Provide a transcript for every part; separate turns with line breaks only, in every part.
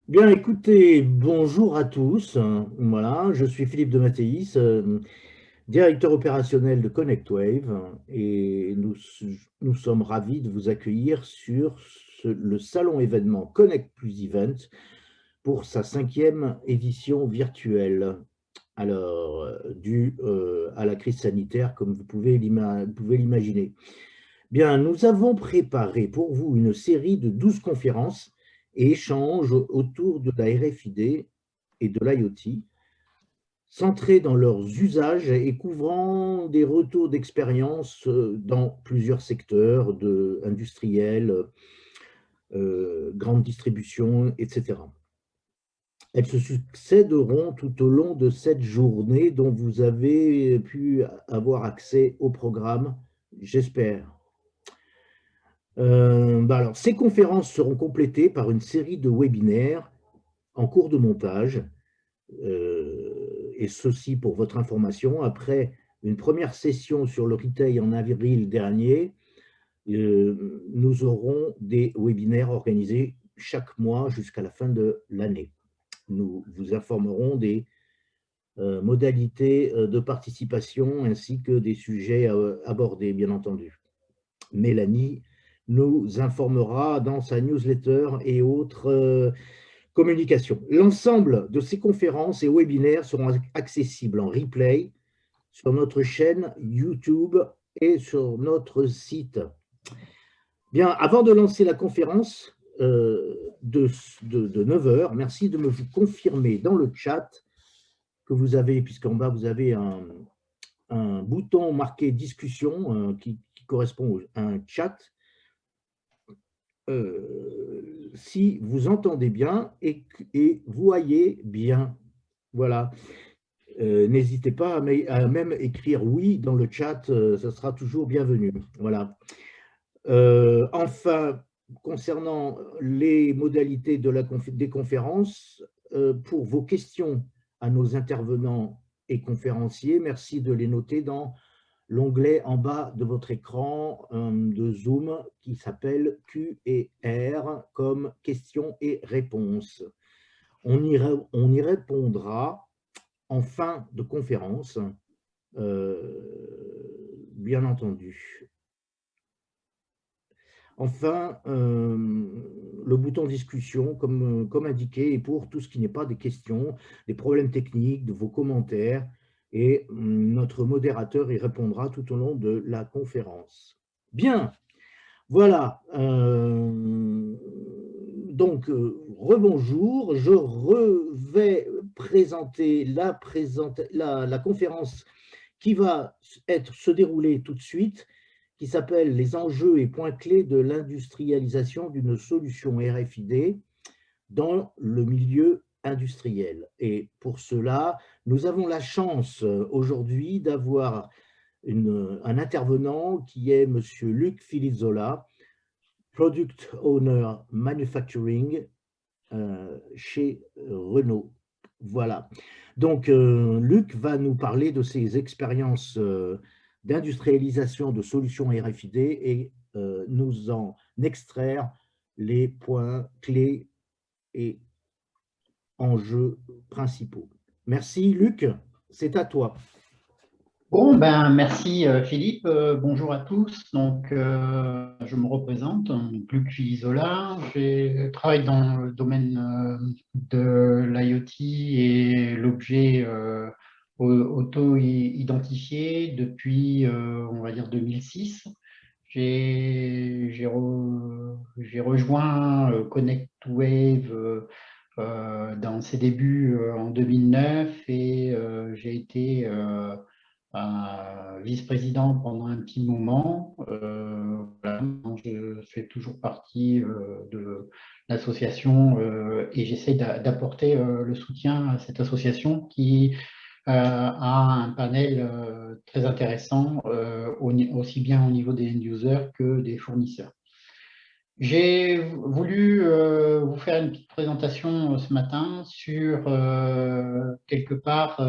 Bien, écoutez, bonjour à tous. Voilà, je suis Philippe de Mattéis, directeur opérationnel de ConnectWave, et nous sommes ravis de vous accueillir sur le salon événement Connect Plus Event pour sa cinquième édition virtuelle. Alors, due à la crise sanitaire, comme vous pouvez l'imaginer. Bien, nous avons préparé pour vous une série de 12 conférences et échanges autour de la RFID et de l'IoT, centrées dans leurs usages et couvrant des retours d'expérience dans plusieurs secteurs industriels, grande distribution, etc. Elles se succéderont tout au long de cette journée dont vous avez pu avoir accès au programme, j'espère. Alors, ces conférences seront complétées par une série de webinaires en cours de montage, et ceci pour votre information. Après une première session sur le retail en avril dernier, nous aurons des webinaires organisés chaque mois jusqu'à la fin de l'année. Nous vous informerons des modalités de participation ainsi que des sujets abordés, bien entendu. Mélanie nous informera dans sa newsletter et autres communications. L'ensemble de ces conférences et webinaires seront accessibles en replay sur notre chaîne YouTube et sur notre site. Bien, avant de lancer la conférence de 9 heures, merci de me confirmer dans le chat que vous avez, puisqu'en bas vous avez un bouton marqué discussion qui correspond à un chat. Si vous entendez bien et voyez bien. Voilà. N'hésitez pas à même écrire oui dans le chat, ça sera toujours bienvenu. Voilà. Enfin, concernant les modalités des conférences, pour vos questions à nos intervenants et conférenciers, merci de les noter dans l'onglet en bas de votre écran de Zoom qui s'appelle Q&R comme questions et réponses. On y répondra en fin de conférence, bien entendu. Enfin, le bouton discussion, comme indiqué, est pour tout ce qui n'est pas des questions, des problèmes techniques, de vos commentaires, et notre modérateur y répondra tout au long de la conférence. Bien, voilà. Donc, rebonjour. Je vais présenter la conférence qui va se dérouler tout de suite, qui s'appelle « Les enjeux et points clés de l'industrialisation d'une solution RFID dans le milieu industriel ». Et pour cela, nous avons la chance aujourd'hui d'avoir un intervenant qui est M. Luc Filizzola, Product Owner Manufacturing chez Renault. Voilà. Donc, Luc va nous parler de ses expériences d'industrialisation de solutions RFID et nous en extraire les points clés et enjeux principaux. Merci, Luc. C'est à toi.
Bon, ben, merci Philippe. Bonjour à tous. Donc, je me représente, donc, Luc Isola. Je travaille dans le domaine de l'IoT et l'objet auto-identifié depuis, on va dire, 2006. J'ai rejoint ConnectWave dans ses débuts en 2009 et j'ai été vice-président pendant un petit moment. Voilà, je fais toujours partie de l'association et j'essaie d'apporter le soutien à cette association qui a un panel très intéressant, aussi bien au niveau des end-users que des fournisseurs. J'ai voulu vous faire une petite présentation ce matin sur quelque part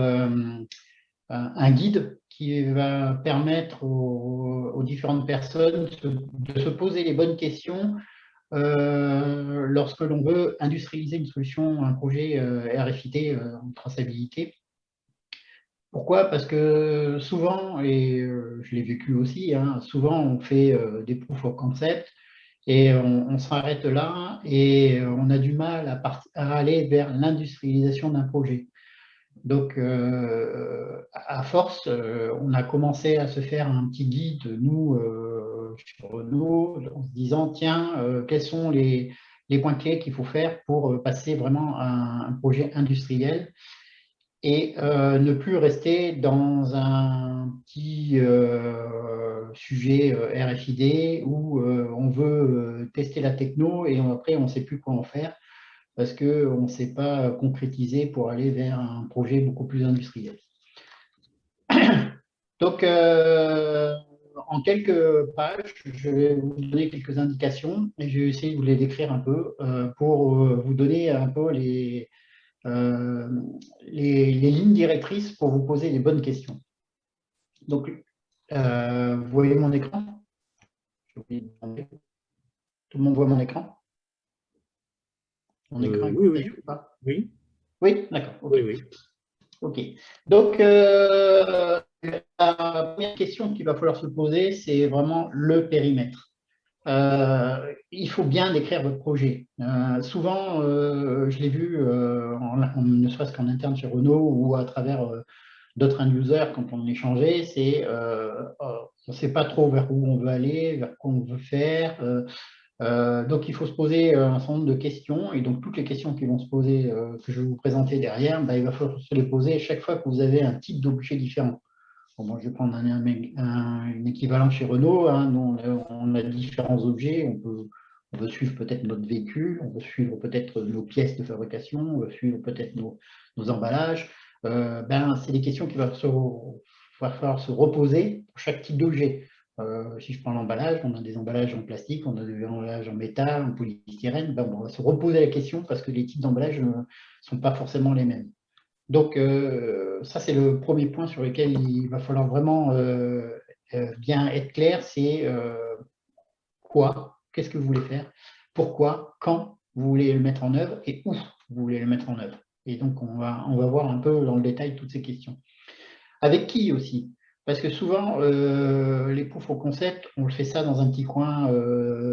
un guide qui va permettre aux différentes personnes de se poser les bonnes questions lorsque l'on veut industrialiser une solution, un projet RFID en traçabilité. Pourquoi? Parce que souvent, et je l'ai vécu aussi, hein, souvent on fait des proof of concept et on s'arrête là et on a du mal à aller vers l'industrialisation d'un projet. Donc, à force, on a commencé à se faire un petit guide, nous, chez Renault, en se disant, tiens, quels sont les points clés qu'il faut faire pour passer vraiment à un projet industriel et ne plus rester dans un petit sujet RFID où on veut tester la techno et après, on ne sait plus quoi en faire parce qu'on ne s'est pas concrétisé pour aller vers un projet beaucoup plus industriel. Donc, en quelques pages, je vais vous donner quelques indications et je vais essayer de vous les décrire un peu pour vous donner un peu les lignes directrices pour vous poser les bonnes questions. Donc, vous voyez mon écran? Tout le monde voit mon écran? Mon écran est
Oui, oui,
partagé ou pas?
oui,
Oui, d'accord.
oui, oui.
Ok. Donc, la première question qu'il va falloir se poser, c'est vraiment le périmètre. Il faut bien décrire votre projet. Souvent, je l'ai vu, ne serait-ce qu'en interne chez Renault ou à travers d'autres end-users quand on échangeait, c'est on ne sait pas trop vers où on veut aller, vers quoi on veut faire. Donc, il faut se poser un certain nombre de questions. Et donc, toutes les questions qui vont se poser, que je vais vous présenter derrière, il va falloir se les poser chaque fois que vous avez un type d'objet différent. Bon, moi, je vais prendre un équivalent chez Renault. Hein. Nous, on a différents objets. On peut suivre peut-être notre véhicule, on peut suivre peut-être nos pièces de fabrication, on peut suivre peut-être nos emballages. C'est des questions qui va falloir se reposer pour chaque type d'objet. Si je prends l'emballage, on a des emballages en plastique, on a des emballages en métal, en polystyrène. On va se reposer la question parce que les types d'emballages ne sont pas forcément les mêmes. Donc, ça, c'est le premier point sur lequel il va falloir vraiment bien être clair, c'est quoi, qu'est-ce que vous voulez faire, pourquoi, quand vous voulez le mettre en œuvre et où vous voulez le mettre en œuvre. Et donc, on va voir un peu dans le détail toutes ces questions. Avec qui aussi? Parce que souvent, les proof of concept, on le fait ça dans un petit coin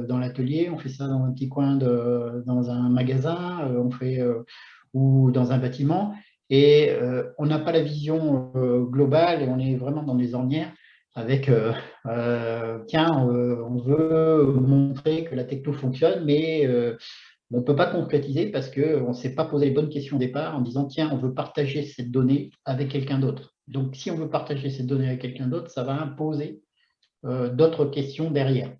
dans l'atelier, on fait ça dans un petit coin dans un magasin, ou dans un bâtiment, et on n'a pas la vision globale et on est vraiment dans les ornières avec, tiens, on veut montrer que la techno fonctionne, mais on ne peut pas concrétiser parce qu'on ne s'est pas posé les bonnes questions au départ en disant, tiens, on veut partager cette donnée avec quelqu'un d'autre. Donc, si on veut partager cette donnée avec quelqu'un d'autre, ça va imposer d'autres questions derrière.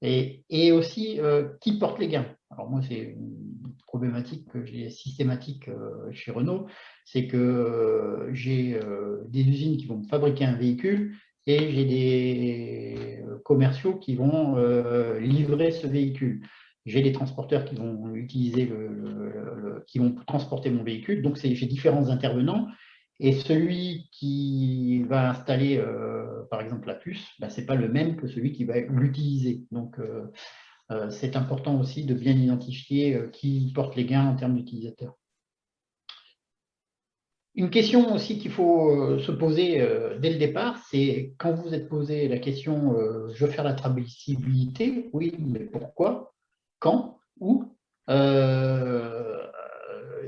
Et aussi, qui porte les gains? Alors moi, c'est une problématique que j'ai systématique chez Renault, c'est que j'ai des usines qui vont me fabriquer un véhicule et j'ai des commerciaux qui vont livrer ce véhicule. J'ai des transporteurs qui vont utiliser qui vont transporter mon véhicule. Donc, j'ai différents intervenants. Et celui qui va installer, par exemple, la puce, ce n'est pas le même que celui qui va l'utiliser. Donc, c'est important aussi de bien identifier qui porte les gains en termes d'utilisateurs. Une question aussi qu'il faut se poser dès le départ, c'est quand vous vous êtes posé la question je veux faire la traçabilité, oui, mais pourquoi, quand, où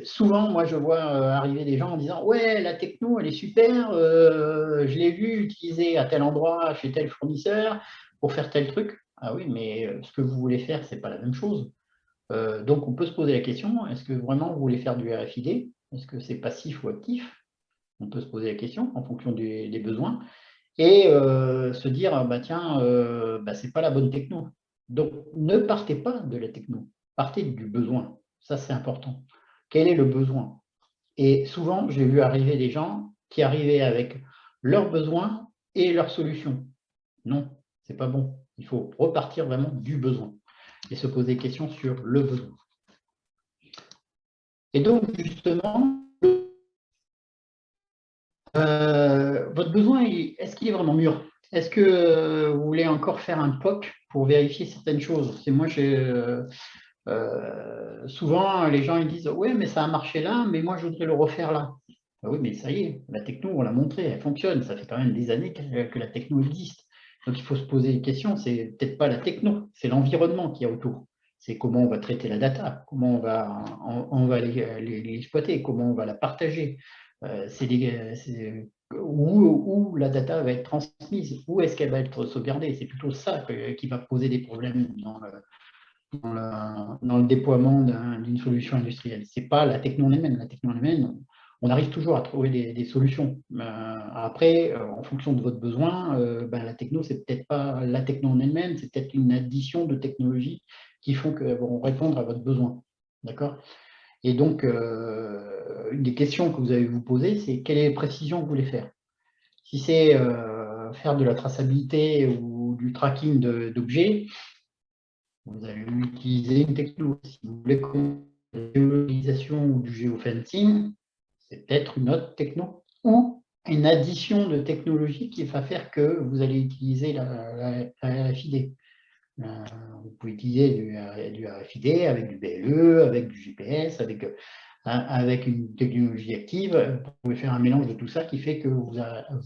souvent, moi, je vois arriver des gens en disant ouais, la techno, elle est super, je l'ai vu utiliser à tel endroit, chez tel fournisseur, pour faire tel truc. Ah oui, mais ce que vous voulez faire, c'est pas la même chose. Donc, on peut se poser la question, est-ce que vraiment vous voulez faire du RFID? Est-ce que c'est passif ou actif? On peut se poser la question en fonction des besoins et se dire, tiens, c'est pas la bonne techno. Donc, ne partez pas de la techno, partez du besoin. Ça, c'est important. Quel est le besoin? Et souvent, j'ai vu arriver des gens qui arrivaient avec leurs besoins et leurs solutions. Non, c'est pas bon. Il faut repartir vraiment du besoin et se poser des questions sur le besoin. Et donc, justement, votre besoin, est-ce qu'il est vraiment mûr? Est-ce que vous voulez encore faire un POC pour vérifier certaines choses. C'est moi, souvent, les gens ils disent oui, mais ça a marché là, mais moi je voudrais le refaire là. Ben oui, mais ça y est, la techno, on l'a montré, elle fonctionne. Ça fait quand même des années que la techno existe. Donc il faut se poser une question, c'est peut-être pas la techno, c'est l'environnement qui y a autour. C'est comment on va traiter la data, comment on va l'exploiter, comment on va la partager. Où la data va être transmise, où est-ce qu'elle va être sauvegardée. C'est plutôt ça qui va poser des problèmes dans le déploiement d'une solution industrielle. Ce n'est pas la techno en elle-même. La techno en elle-même, on arrive toujours à trouver des solutions. Après, en fonction de votre besoin, la techno, c'est peut-être pas la techno en elle-même, c'est peut-être une addition de technologies qui font qu'elles vont répondre à votre besoin. D'accord? Et donc, une des questions que vous allez vous poser, c'est quelle est la précision que vous voulez faire? Si c'est faire de la traçabilité ou du tracking d'objets, vous allez utiliser une techno. Si vous voulez de la géolocalisation ou du géofencing, c'est peut-être une autre techno ou une addition de technologie qui va faire que vous allez utiliser la RFID. Vous pouvez utiliser du RFID avec du BLE, avec du GPS, avec une technologie active. Vous pouvez faire un mélange de tout ça qui fait que vous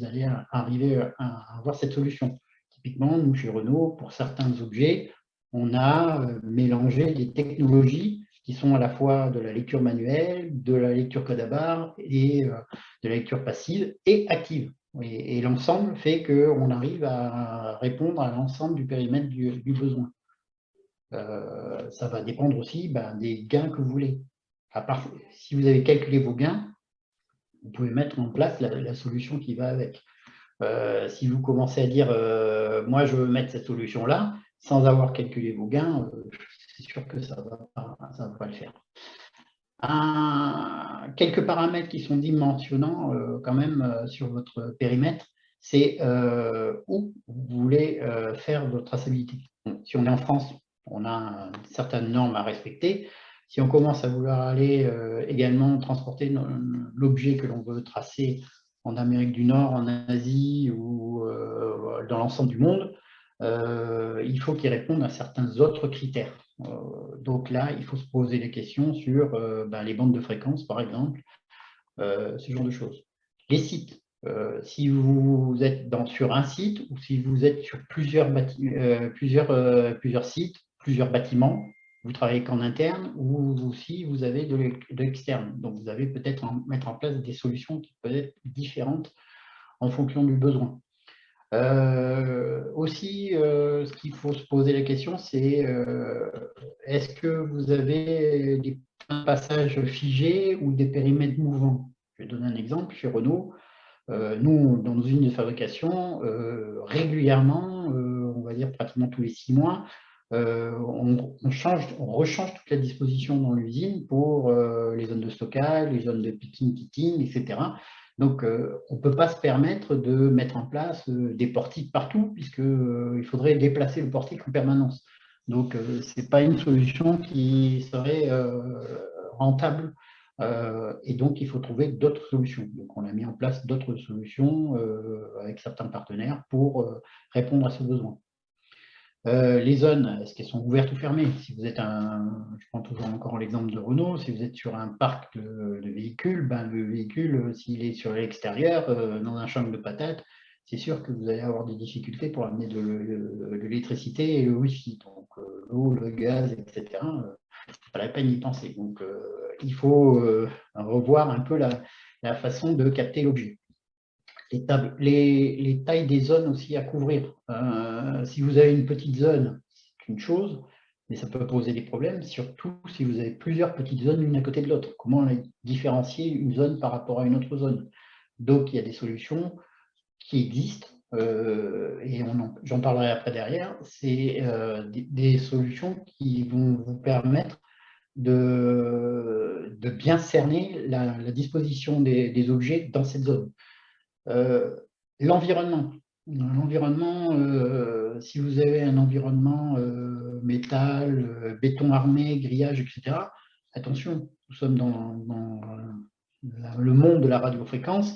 allez arriver à avoir cette solution. Typiquement, nous, chez Renault, pour certains objets, on a mélangé des technologies qui sont à la fois de la lecture manuelle, de la lecture code à barre et de la lecture passive et active. Et l'ensemble fait qu'on arrive à répondre à l'ensemble du périmètre du besoin. Ça va dépendre aussi des gains que vous voulez. À part, si vous avez calculé vos gains, vous pouvez mettre en place la solution qui va avec. Si vous commencez à dire moi je veux mettre cette solution-là, sans avoir calculé vos gains, c'est sûr que ça va pas le faire. Quelques paramètres qui sont dimensionnants quand même sur votre périmètre, c'est où vous voulez faire votre traçabilité. Donc, si on est en France, on a certaines normes à respecter. Si on commence à vouloir aller également transporter l'objet que l'on veut tracer en Amérique du Nord, en Asie ou dans l'ensemble du monde, il faut qu'il réponde à certains autres critères. Donc là, il faut se poser des questions sur les bandes de fréquences, par exemple, ce genre de choses. Les sites. Si vous êtes sur un site ou si vous êtes sur plusieurs sites, plusieurs bâtiments, vous travaillez qu'en interne ou si vous avez de l'externe. Donc, vous avez peut-être mettre en place des solutions qui peuvent être différentes en fonction du besoin. Aussi, ce qu'il faut se poser la question, c'est est-ce que vous avez des passages figés ou des périmètres mouvants? Je vais donner un exemple. Chez Renault, nous, dans nos usines de fabrication, régulièrement, on va dire pratiquement tous les 6 mois, on rechange toute la disposition dans l'usine pour les zones de stockage, les zones de picking, kitting, etc. Donc, on ne peut pas se permettre de mettre en place des portiques partout, puisqu'il faudrait déplacer le portique en permanence. Donc, ce n'est pas une solution qui serait rentable. Et donc, il faut trouver d'autres solutions. Donc, on a mis en place d'autres solutions avec certains partenaires pour répondre à ce besoin. Les zones, est-ce qu'elles sont ouvertes ou fermées? Si vous êtes je prends toujours encore l'exemple de Renault, si vous êtes sur un parc de véhicules, le véhicule, s'il est sur l'extérieur, dans un champ de patates, c'est sûr que vous allez avoir des difficultés pour amener de l'électricité et le Wi-Fi. Donc, l'eau, le gaz, etc., c'est pas la peine d'y penser. Donc, il faut revoir un peu la façon de capter l'objet. Les tailles des zones aussi à couvrir. Si vous avez une petite zone, c'est une chose, mais ça peut poser des problèmes, surtout si vous avez plusieurs petites zones l'une à côté de l'autre. Comment différencier une zone par rapport à une autre zone? Donc, il y a des solutions qui existent, et j'en parlerai après derrière, c'est des solutions qui vont vous permettre de bien cerner la disposition des objets dans cette zone. L'environnement. Si vous avez un environnement métal, béton armé, grillage, etc., attention, nous sommes dans le monde de la radiofréquence.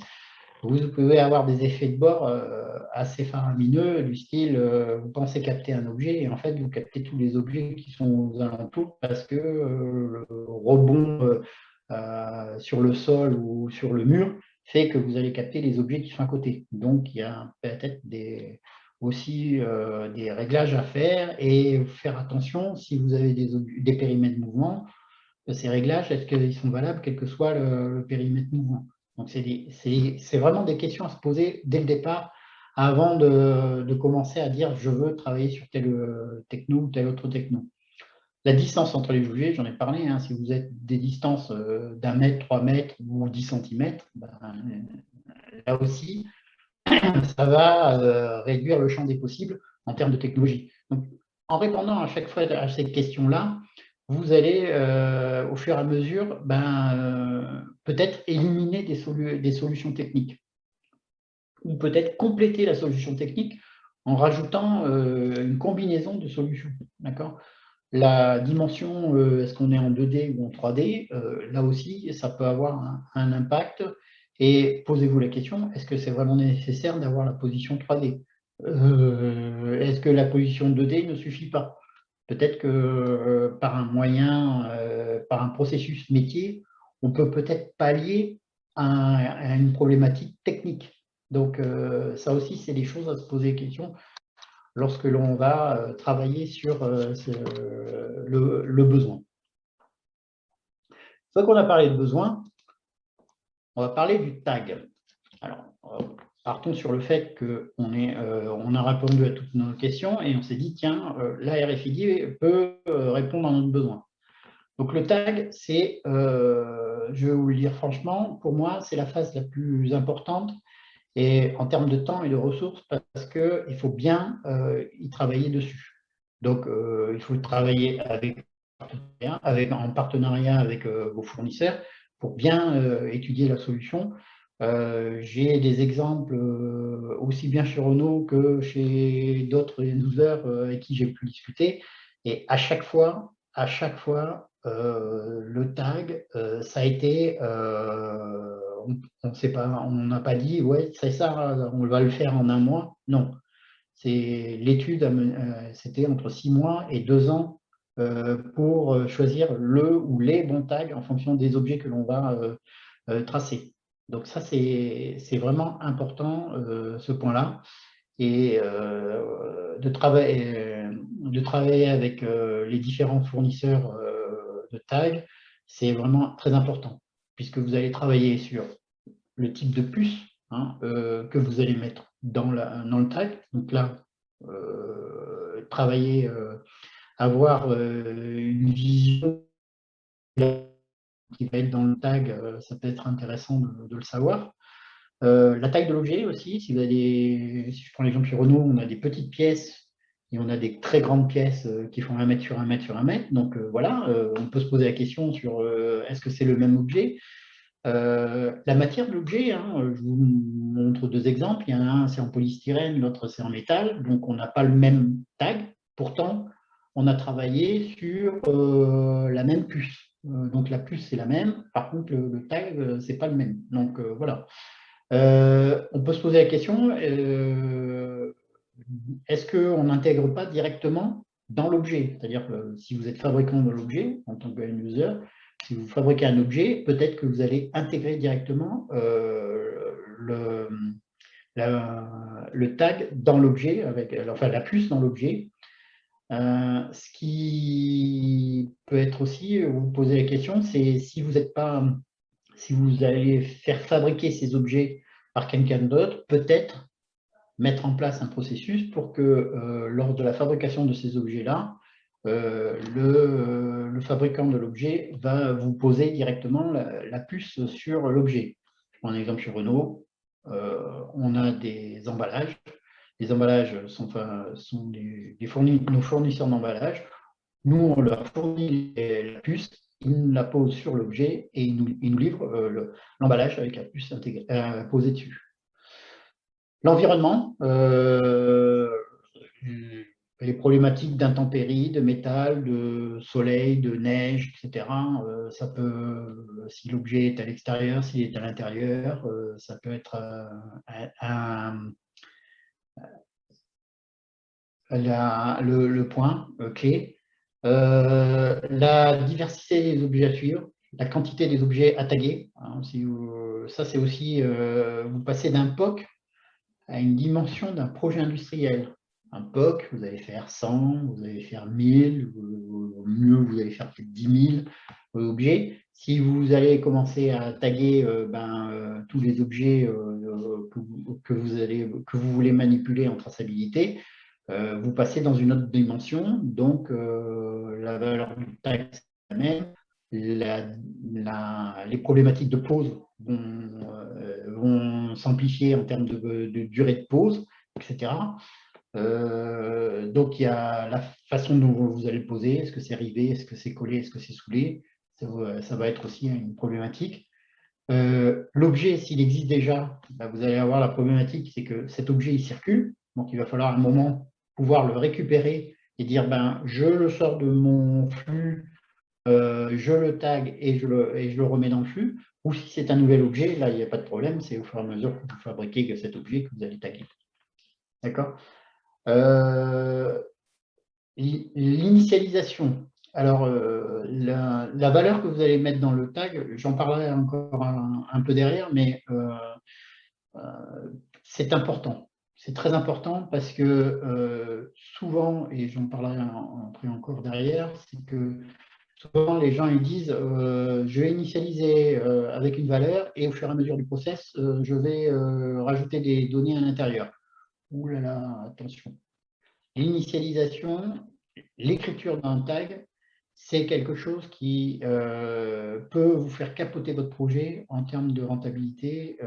Vous pouvez avoir des effets de bord assez faramineux, du style, vous pensez capter un objet, et en fait, vous captez tous les objets qui sont aux alentours parce que le rebond sur le sol ou sur le mur fait que vous allez capter les objets qui sont à côté. Donc, il y a peut-être aussi des réglages à faire et faire attention si vous avez des périmètres de mouvement. Ces réglages, est-ce qu'ils sont valables quel que soit le périmètre mouvement? Donc, c'est vraiment des questions à se poser dès le départ avant de commencer à dire je veux travailler sur telle techno ou telle autre techno. La distance entre les objets, j'en ai parlé, hein, si vous êtes des distances d'1 mètre, 3 mètres ou 10 centimètres, ben, là aussi, ça va réduire le champ des possibles en termes de technologie. Donc, en répondant à chaque fois à ces questions-là, vous allez, au fur et à mesure, peut-être éliminer des solutions techniques ou peut-être compléter la solution technique en rajoutant une combinaison de solutions. D'accord ? La dimension, est-ce qu'on est en 2D ou en 3D, là aussi, ça peut avoir un impact. Et posez-vous la question, est-ce que c'est vraiment nécessaire d'avoir la position 3D? Est-ce que la position 2D ne suffit pas? Peut-être que par un moyen, par un processus métier, on peut peut-être pallier à une problématique technique. Donc, ça aussi, c'est des choses à se poser question lorsque l'on va travailler sur le besoin. Une fois qu'on a parlé de besoin, on va parler du tag. Alors, partons sur le fait qu'on a répondu à toutes nos questions et on s'est dit, tiens, la RFID peut répondre à notre besoin. Donc le tag, c'est, je vais vous le dire franchement, pour moi, c'est la phase la plus importante et en termes de temps et de ressources parce qu'il faut bien y travailler dessus. Donc, il faut travailler en partenariat avec vos fournisseurs pour bien étudier la solution. J'ai des exemples aussi bien chez Renault que chez d'autres users avec qui j'ai pu discuter. Et à chaque fois, le tag, ça a été, on n'a pas dit, ouais, c'est ça, on va le faire en 1 mois. Non, l'étude, c'était entre 6 mois et 2 ans pour choisir le ou les bons tags en fonction des objets que l'on va tracer. Donc ça, c'est vraiment important, ce point-là. Et de travailler avec les différents fournisseurs de tags, c'est vraiment très important, puisque vous allez travailler sur le type de puce que vous allez mettre dans le tag. Donc là, travailler, avoir une vision qui va être dans le tag, ça peut être intéressant de le savoir. La taille de l'objet aussi, si je prends l'exemple sur Renault, on a des petites pièces et on a des très grandes pièces qui font 1 mètre sur 1 mètre sur 1 mètre. Donc voilà, on peut se poser la question sur est-ce que c'est le même objet? La matière de l'objet, je vous montre 2 exemples. Il y en a un, c'est en polystyrène, l'autre, c'est en métal. Donc, on n'a pas le même tag. Pourtant, on a travaillé sur la même puce. Donc, la puce, c'est la même. Par contre, le tag, c'est pas le même. Donc, voilà. On peut se poser la question, est-ce qu'on n'intègre pas directement dans l'objet? C'est-à-dire que si vous êtes fabricant de l'objet, en tant qu'end user, si vous fabriquez un objet, peut-être que vous allez intégrer directement le tag dans l'objet, enfin la puce dans l'objet. Ce qui peut être aussi, vous posez la question, c'est si vous allez faire fabriquer ces objets par quelqu'un d'autre, peut-être mettre en place un processus pour que lors de la fabrication de ces objets-là, le fabricant de l'objet va vous poser directement la puce sur l'objet. Je prends un exemple sur Renault. On a des emballages. Les emballages sont nos fournisseurs d'emballage. Nous, on leur fournit la puce, ils nous la posent sur l'objet et ils nous livrent l'emballage avec la puce posée dessus. L'environnement, les problématiques d'intempéries, de métal, de soleil, de neige, etc. Ça peut, si l'objet est à l'extérieur, s'il est à l'intérieur, ça peut être le point clé. La diversité des objets à suivre, la quantité des objets à taguer. Hein, ça, c'est aussi, vous passez d'un POC à une dimension d'un projet industriel. Un POC, vous allez faire 100, vous allez faire 1000, ou mieux, vous allez faire peut-être 10 000 objets. Si vous allez commencer à taguer tous les objets que vous voulez manipuler en traçabilité, vous passez dans une autre dimension, donc la valeur du tag c'est la même, les problématiques de pause vont s'amplifier en termes de durée de pause, etc. Donc il y a la façon dont vous allez le poser, est-ce que c'est rivé, est-ce que c'est collé, est-ce que c'est soulé, ça va être aussi une problématique. L'objet, s'il existe déjà, vous allez avoir la problématique, c'est que cet objet il circule, donc il va falloir à un moment pouvoir le récupérer et dire je le sors de mon flux, je le tag et je le remets dans le flux. Ou si c'est un nouvel objet, là il n'y a pas de problème, c'est au fur et à mesure que vous fabriquez cet objet que vous allez taguer. D'accord. L'initialisation. Alors, la valeur que vous allez mettre dans le tag, j'en parlerai encore un peu derrière, mais c'est important. C'est très important parce que souvent, et j'en parlerai après encore derrière, c'est que souvent les gens ils disent je vais initialiser avec une valeur et au fur et à mesure du process, je vais rajouter des données à l'intérieur. Ouh là là, attention. L'initialisation, l'écriture d'un tag, c'est quelque chose qui peut vous faire capoter votre projet en termes de rentabilité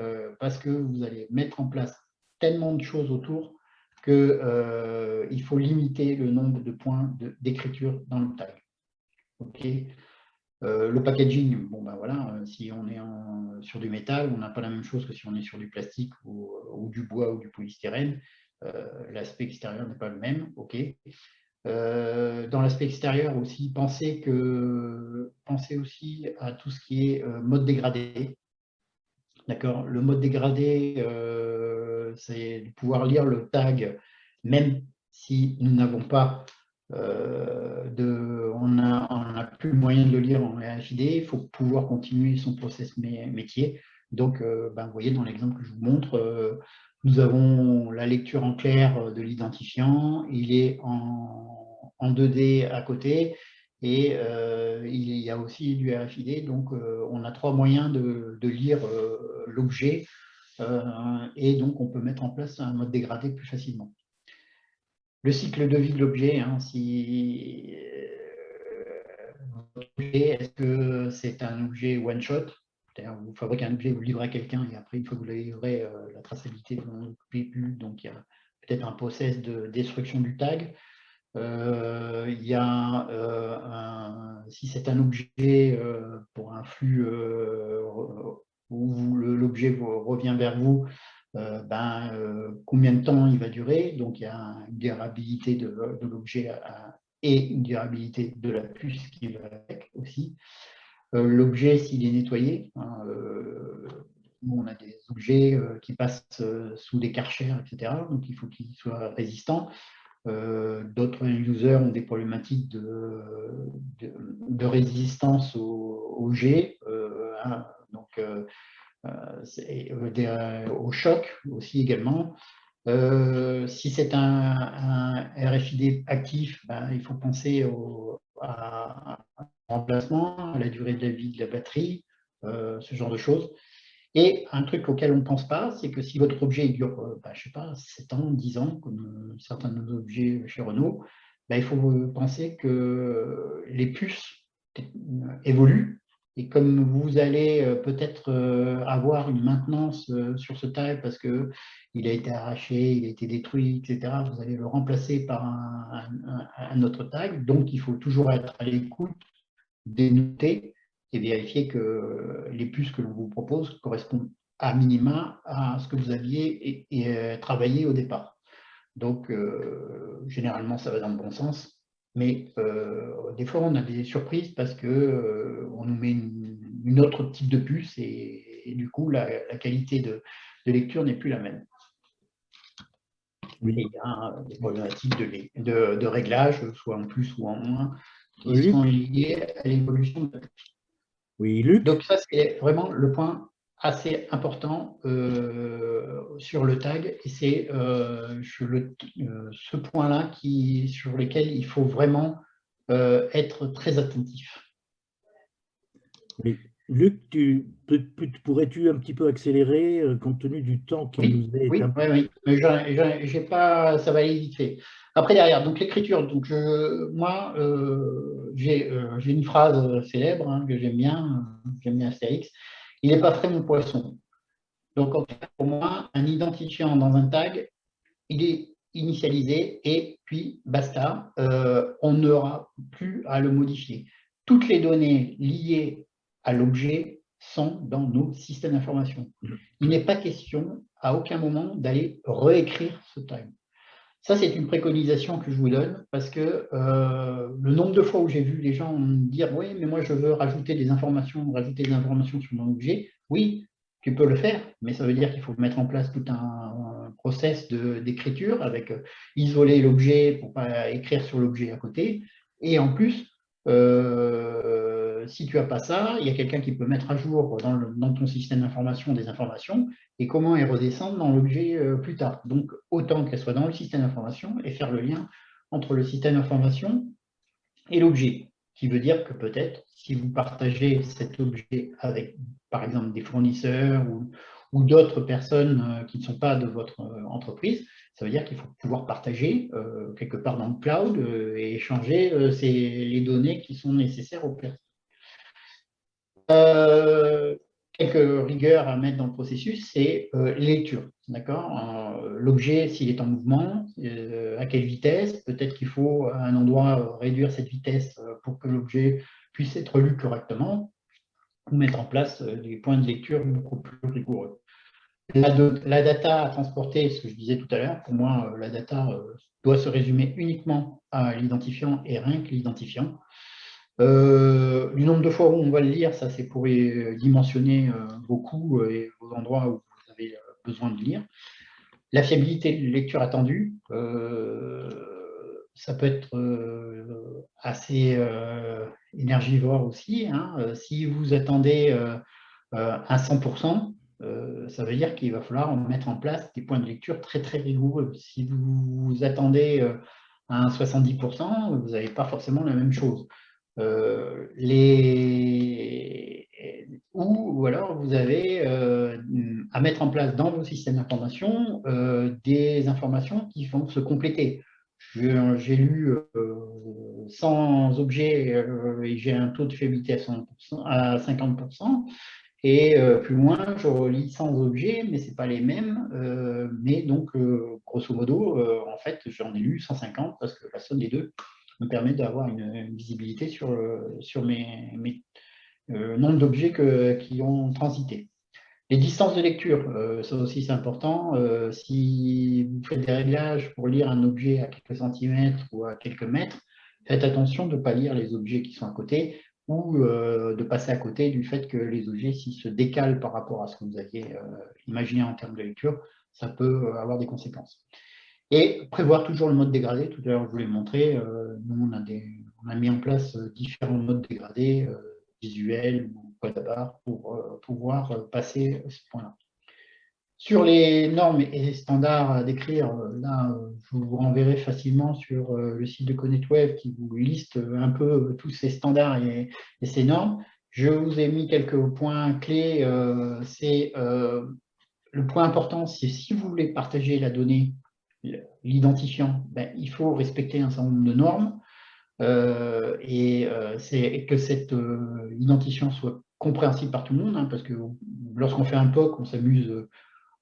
parce que vous allez mettre en place tellement de choses autour qu'il faut limiter le nombre de points d'écriture dans le tag. Okay. Le packaging, bon ben voilà, si on est sur du métal, on n'a pas la même chose que si on est sur du plastique ou du bois ou du polystyrène. L'aspect extérieur n'est pas le même, ok. Dans l'aspect extérieur aussi, pensez aussi à tout ce qui est mode dégradé. D'accord. Le mode dégradé, c'est de pouvoir lire le tag, même si nous n'avons pas on n'a plus le moyen de le lire en RFID, il faut pouvoir continuer son process métier. Donc, vous voyez dans l'exemple que je vous montre, nous avons la lecture en clair de l'identifiant, il est en 2D à côté, et il y a aussi du RFID, donc on a 3 moyens de lire l'objet, et donc on peut mettre en place un mode dégradé plus facilement. Le cycle de vie de l'objet, hein, est-ce que c'est un objet one-shot? C'est-à-dire vous fabriquez un objet, vous le livrez à quelqu'un et après, une fois que vous l'avez livré, la traçabilité, vous n'en occupez plus, donc il y a peut-être un process de destruction du tag. Il y a si c'est un objet pour un flux où l'objet revient vers vous, combien de temps il va durer. Donc, il y a une durabilité de l'objet et une durabilité de la puce qui va avec aussi. L'objet, s'il est nettoyé, hein, nous, on a des objets qui passent sous des karchers, etc. Donc, il faut qu'ils soient résistants. D'autres users ont des problématiques de résistance au jet. Hein, donc, au choc aussi également. Si c'est un RFID actif, il faut penser au remplacement, à la durée de la vie de la batterie, ce genre de choses. Et un truc auquel on ne pense pas, c'est que si votre objet dure, je ne sais pas, 7 ans, 10 ans, comme certains de nos objets chez Renault, il faut penser que les puces évoluent. Et comme vous allez peut-être avoir une maintenance sur ce tag parce qu'il a été arraché, il a été détruit, etc., vous allez le remplacer par un autre tag. Donc, il faut toujours être à l'écoute, dénoter et vérifier que les puces que l'on vous propose correspondent à minima à ce que vous aviez travaillé au départ. Donc, généralement, ça va dans le bon sens. Mais des fois, on a des surprises parce que on nous met une autre type de puce et du coup, la qualité de lecture n'est plus la même.
Oui.
Et il y a des problématiques de réglage, soit en plus ou en moins, qui
Luc?
sont liées à l'évolution de la puce.
Oui, Luc?
Donc ça, c'est vraiment le point assez important sur le tag, et c'est ce point-là sur lequel il faut vraiment être très attentif.
Oui. Luc, pourrais-tu un petit peu accélérer compte tenu du temps qui
Oui,
nous est
oui,
imparti?
oui, oui. Mais j'ai pas, ça va aller vite fait. Après, derrière, donc l'écriture. Donc moi, j'ai une phrase célèbre que j'aime bien Astérix. Il n'est pas frais mon poisson. Donc en fait, pour moi, un identifiant dans un tag, il est initialisé et puis basta. On n'aura plus à le modifier. Toutes les données liées à l'objet sont dans nos systèmes d'information. Il n'est pas question à aucun moment d'aller réécrire ce tag. Ça, c'est une préconisation que je vous donne parce que le nombre de fois où j'ai vu les gens me dire oui, mais moi je veux rajouter des informations sur mon objet. Oui, tu peux le faire, mais ça veut dire qu'il faut mettre en place tout un process d'écriture avec isoler l'objet pour ne pas écrire sur l'objet à côté. Et en plus, si tu n'as pas ça, il y a quelqu'un qui peut mettre à jour dans ton système d'information des informations et comment elles redescendent dans l'objet plus tard. Donc, autant qu'elles soient dans le système d'information et faire le lien entre le système d'information et l'objet, qui veut dire que peut-être, si vous partagez cet objet avec, par exemple, des fournisseurs ou d'autres personnes qui ne sont pas de votre entreprise, ça veut dire qu'il faut pouvoir partager quelque part dans le cloud et échanger les données qui sont nécessaires aux personnes. Quelques rigueurs à mettre dans le processus, c'est lecture. D'accord. L'objet, s'il est en mouvement, à quelle vitesse, peut-être qu'il faut à un endroit réduire cette vitesse pour que l'objet puisse être lu correctement, ou mettre en place des points de lecture beaucoup plus rigoureux. La data à transporter, ce que je disais tout à l'heure, pour moi, la data doit se résumer uniquement à l'identifiant et rien que l'identifiant. Du nombre de fois où on va le lire, ça c'est pour dimensionner vos coûts et vos endroits où vous avez besoin de lire. La fiabilité de lecture attendue, ça peut être assez énergivore aussi. Hein. Si vous attendez à 100%, ça veut dire qu'il va falloir mettre en place des points de lecture très très rigoureux. Si vous attendez à un 70%, vous n'avez pas forcément la même chose. Ou alors vous avez à mettre en place dans vos systèmes d'information des informations qui vont se compléter. J'ai lu 100 objets et j'ai un taux de fiabilité à 50%. Et plus loin, je relis 100 objets, mais ce n'est pas les mêmes. Mais donc, grosso modo, en fait, j'en ai lu 150 parce que la somme des deux me permet d'avoir une visibilité sur mes nombre d'objets qui ont transité. Les distances de lecture, ça aussi c'est important. Si vous faites des réglages pour lire un objet à quelques centimètres ou à quelques mètres, faites attention de ne pas lire les objets qui sont à côté ou de passer à côté du fait que les objets, s'ils se décalent par rapport à ce que vous aviez imaginé en termes de lecture, ça peut avoir des conséquences. Et prévoir toujours le mode dégradé. Tout à l'heure, je vous l'ai montré. Nous, on a mis en place différents modes dégradés, visuels ou code à barre, pour pouvoir passer ce point-là. Sur les normes et standards à décrire, là, je vous renverrai facilement sur le site de ConnectWave qui vous liste un peu tous ces standards et ces normes. Je vous ai mis quelques points clés. Le point important, c'est si vous voulez partager la donnée, l'identifiant, il faut respecter un certain nombre de normes et que cet identifiant soit compréhensible par tout le monde, hein, parce que lorsqu'on fait un POC,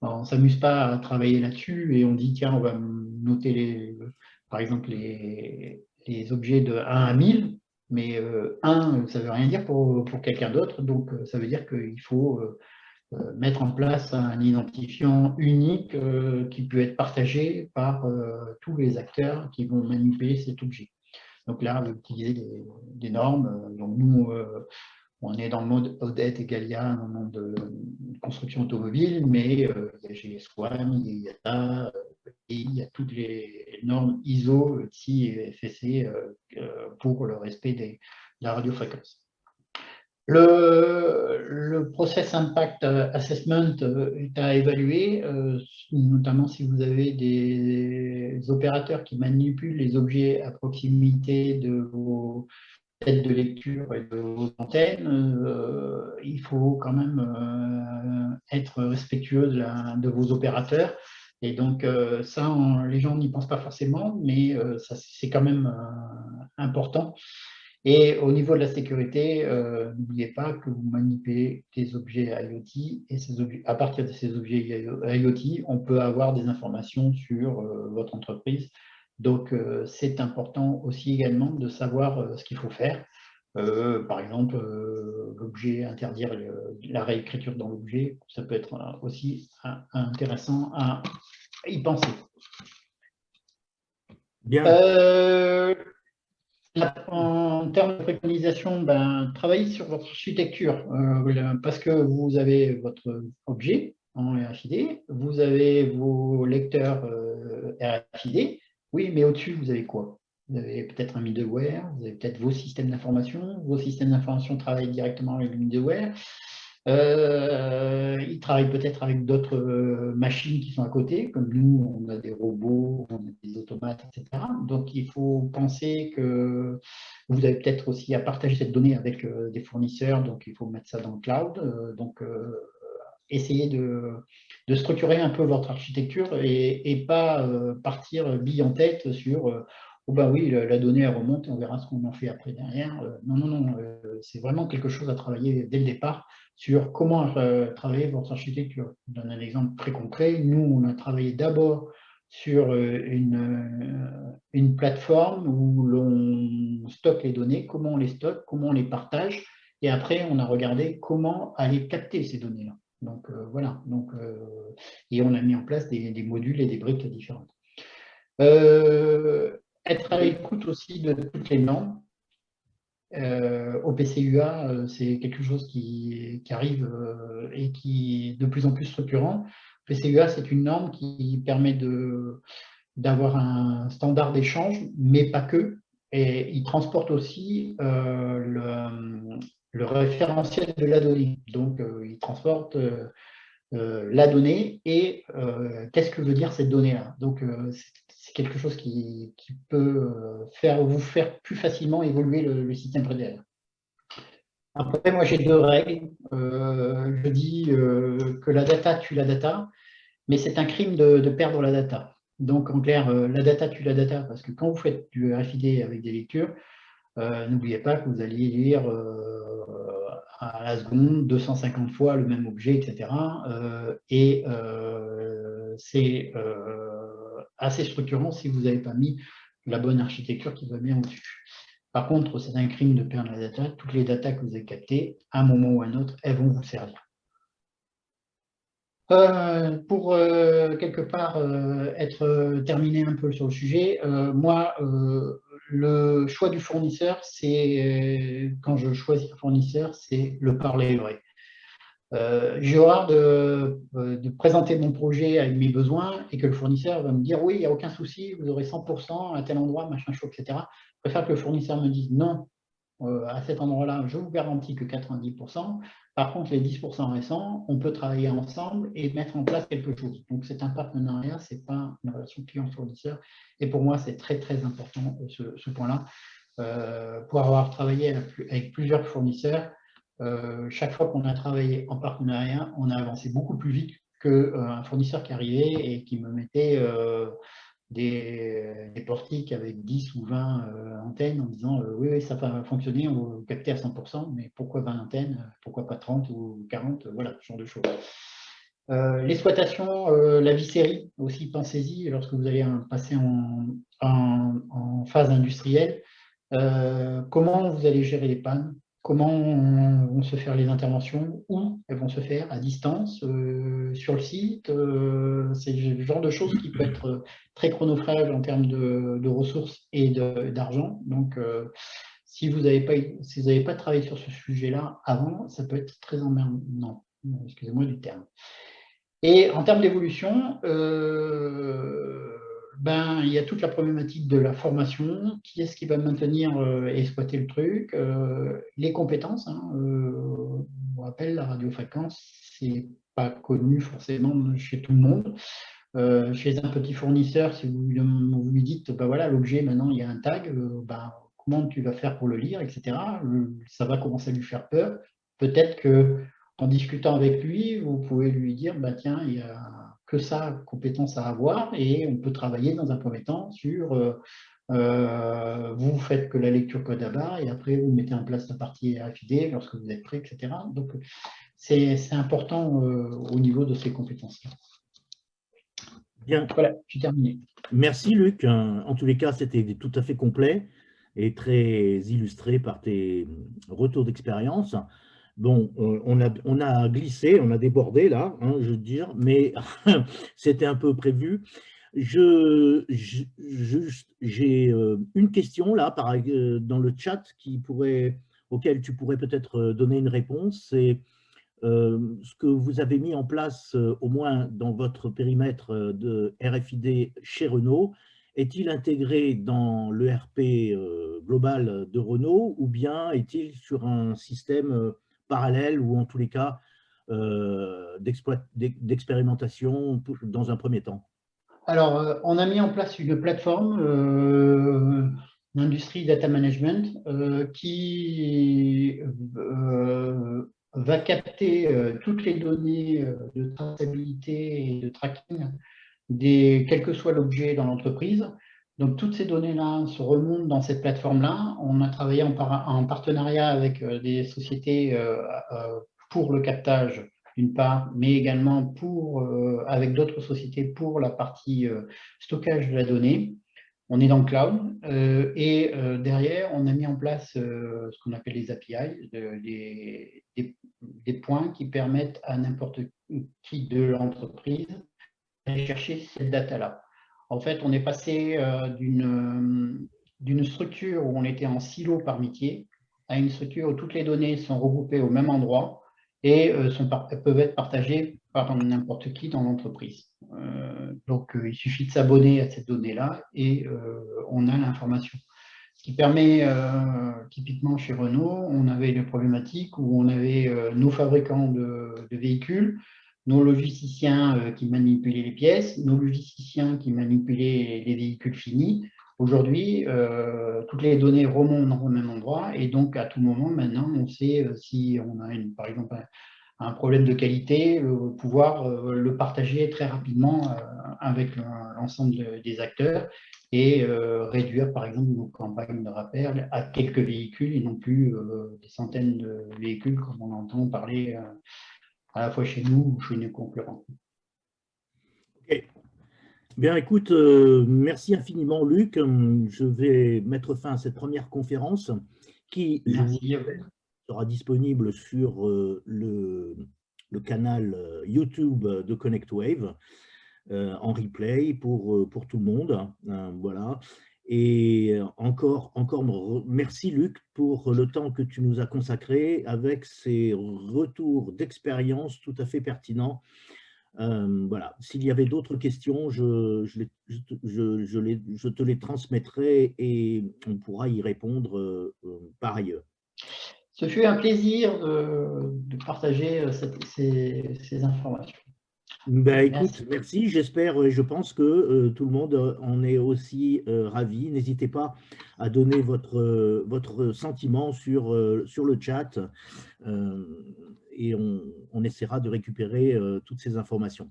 on ne s'amuse pas à travailler là-dessus et on dit tiens, on va noter par exemple les objets de 1 à 1000, mais 1, ça ne veut rien dire pour quelqu'un d'autre, donc ça veut dire qu'il faut mettre en place un identifiant unique qui peut être partagé par tous les acteurs qui vont manipuler cet objet. Donc là, vous utilisez des normes. Donc nous, on est dans le mode ODET et Galia, dans le monde de construction automobile, mais il y a GS1, il y a IATA, et il y a toutes les normes ISO, TI et FSC pour le respect de la radiofréquence. Le process impact assessment est à évaluer, notamment si vous avez des opérateurs qui manipulent les objets à proximité de vos têtes de lecture et de vos antennes. Il faut quand même être respectueux de vos opérateurs. Et donc, ça, les gens n'y pensent pas forcément, mais c'est quand même important. Et au niveau de la sécurité, n'oubliez pas que vous manipulez des objets IoT et à partir de ces objets IoT, on peut avoir des informations sur votre entreprise. Donc, c'est important aussi également de savoir ce qu'il faut faire. Par exemple, l'objet, interdire la réécriture dans l'objet, ça peut être aussi intéressant à y penser.
Bien.
En termes de préconisation, travaillez sur votre architecture parce que vous avez votre objet en RFID, vous avez vos lecteurs RFID, oui, mais au-dessus, vous avez quoi? Vous avez peut-être un middleware, vous avez peut-être vos systèmes d'information travaillent directement avec le middleware. Ils travaillent peut-être avec d'autres machines qui sont à côté, comme nous, on a des robots, on a des automates, etc. Donc, il faut penser que vous avez peut-être aussi à partager cette donnée avec des fournisseurs, donc il faut mettre ça dans le cloud. Donc, essayez de structurer un peu votre architecture et pas partir bille en tête sur oh ben oui, la donnée elle remonte et on verra ce qu'on en fait après derrière. Non, non, non, c'est vraiment quelque chose à travailler dès le départ sur comment travailler votre architecture. Je donne un exemple très concret. Nous, on a travaillé d'abord sur une plateforme où l'on stocke les données, comment on les stocke, comment on les partage, et après, on a regardé comment aller capter ces données-là. Donc voilà, et on a mis en place des modules et des briques différentes. Être à l'écoute aussi de toutes les normes. Au PCUA, c'est quelque chose qui arrive et qui est de plus en plus structurant. PCUA, c'est une norme qui permet d'avoir un standard d'échange, mais pas que. Et il transporte aussi le référentiel de la donnée. Donc, il transporte la donnée et qu'est-ce que veut dire cette donnée-là. Donc, c'est quelque chose qui peut vous faire plus facilement évoluer le système prédécesseur. Après, moi, j'ai deux règles. Je dis que la data tue la data, mais c'est un crime de perdre la data. Donc, en clair, la data tue la data, parce que quand vous faites du RFID avec des lectures, n'oubliez pas que vous allez lire à la seconde 250 fois le même objet, etc. Et c'est assez structurant si vous n'avez pas mis la bonne architecture qui va bien au-dessus. Par contre, c'est un crime de perdre la data. Toutes les datas que vous avez captées, à un moment ou à un autre, elles vont vous servir. Pour quelque part être terminé un peu sur le sujet, moi, le choix du fournisseur, c'est quand je choisis un fournisseur, c'est le parler vrai. J'ai horreur de présenter mon projet avec mes besoins et que le fournisseur va me dire oui, il n'y a aucun souci, vous aurez 100% à tel endroit, machin chaud, etc. Je préfère que le fournisseur me dise non, à cet endroit-là, je vous garantis que 90%. Par contre, les 10% restants, on peut travailler ensemble et mettre en place quelque chose. Donc, c'est un partenariat, ce n'est pas une relation client-fournisseur. Et pour moi, c'est très, très important ce point-là. Pour avoir travaillé avec plusieurs fournisseurs, chaque fois qu'on a travaillé en partenariat, on a avancé beaucoup plus vite qu'un fournisseur qui arrivait et qui me mettait des portiques avec 10 ou 20 antennes en disant oui, oui, ça va fonctionner, on va capter à 100%, mais pourquoi 20 antennes, pourquoi pas 30 ou 40, voilà, ce genre de choses. L'exploitation, la vie série aussi, pensez-y, lorsque vous allez passer en phase industrielle, comment vous allez gérer les pannes, comment vont se faire les interventions, où elles vont se faire à distance, sur le site. C'est le genre de choses qui peut être très chronophage en termes de ressources et d'argent. Donc, si vous n'avez pas travaillé sur ce sujet-là avant, ça peut être très emmerdant. Excusez-moi du terme. Et en termes d'évolution, il y a toute la problématique de la formation. Qui est-ce qui va maintenir et exploiter le truc? Les compétences. On vous rappelle, la radiofréquence, c'est pas connu forcément chez tout le monde. Chez un petit fournisseur, si vous lui dites, voilà, l'objet, maintenant, il y a un tag, comment tu vas faire pour le lire, etc. Ça va commencer à lui faire peur. Peut-être que en discutant avec lui, vous pouvez lui dire, tiens, il n'y a que ça, compétence à avoir, et on peut travailler dans un premier temps sur, vous faites que la lecture code à barre, et après vous mettez en place la partie RFID lorsque vous êtes prêt, etc. Donc, c'est important au niveau de ces compétences-là.
Bien.
Voilà, j'ai terminé.
Merci Luc. En tous les cas, c'était tout à fait complet et très illustré par tes retours d'expérience. Bon, on a glissé, on a débordé là, je veux dire, mais c'était un peu prévu. J'ai une question là dans le chat auquel tu pourrais peut-être donner une réponse. C'est ce que vous avez mis en place, au moins dans votre périmètre de RFID chez Renault, est-il intégré dans l'ERP global de Renault ou bien est-il sur un système parallèle ou en tous les cas d'expérimentation dans un premier temps?
Alors, on a mis en place une plateforme, l'industrie data management, qui va capter toutes les données de traçabilité et de tracking, quel que soit l'objet dans l'entreprise. Donc, toutes ces données-là se remontent dans cette plateforme-là. On a travaillé en partenariat avec des sociétés pour le captage, d'une part, mais également avec d'autres sociétés pour la partie stockage de la donnée. On est dans le cloud et derrière, on a mis en place ce qu'on appelle les API, des points qui permettent à n'importe qui de l'entreprise d'aller chercher cette data-là. En fait, on est passé d'une structure où on était en silo par métier à une structure où toutes les données sont regroupées au même endroit et peuvent être partagées par n'importe qui dans l'entreprise. Donc, il suffit de s'abonner à cette donnée-là et on a l'information. Ce qui permet, typiquement chez Renault, on avait une problématique où on avait nos fabricants de véhicules, nos logisticiens qui manipulaient les pièces, nos logisticiens qui manipulaient les véhicules finis. Aujourd'hui, toutes les données remontent au même endroit et donc à tout moment, maintenant, on sait si on a, par exemple, un problème de qualité, pouvoir le partager très rapidement avec l'ensemble des acteurs et réduire, par exemple, nos campagnes de rappel à quelques véhicules et non plus des centaines de véhicules comme on entend parler à la fois chez nous ou chez nos concurrents.
Ok. Bien, écoute, merci infiniment, Luc. Je vais mettre fin à cette première conférence qui, je vous rappelle, sera disponible sur le canal YouTube de ConnectWave en replay pour tout le monde. Voilà. Et encore merci, Luc, pour le temps que tu nous as consacré avec ces retours d'expérience tout à fait pertinents. Voilà. S'il y avait d'autres questions, je te les transmettrai et on pourra y répondre par ailleurs.
Ce fut un plaisir de partager ces informations.
Écoute, merci. J'espère et je pense que tout le monde en est aussi ravi. N'hésitez pas à donner votre sentiment sur le chat et on essaiera de récupérer toutes ces informations.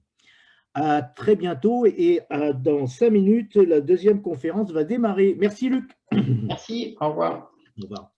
À très bientôt et dans 5 minutes, la deuxième conférence va démarrer. Merci Luc.
Merci, au revoir.
Au revoir.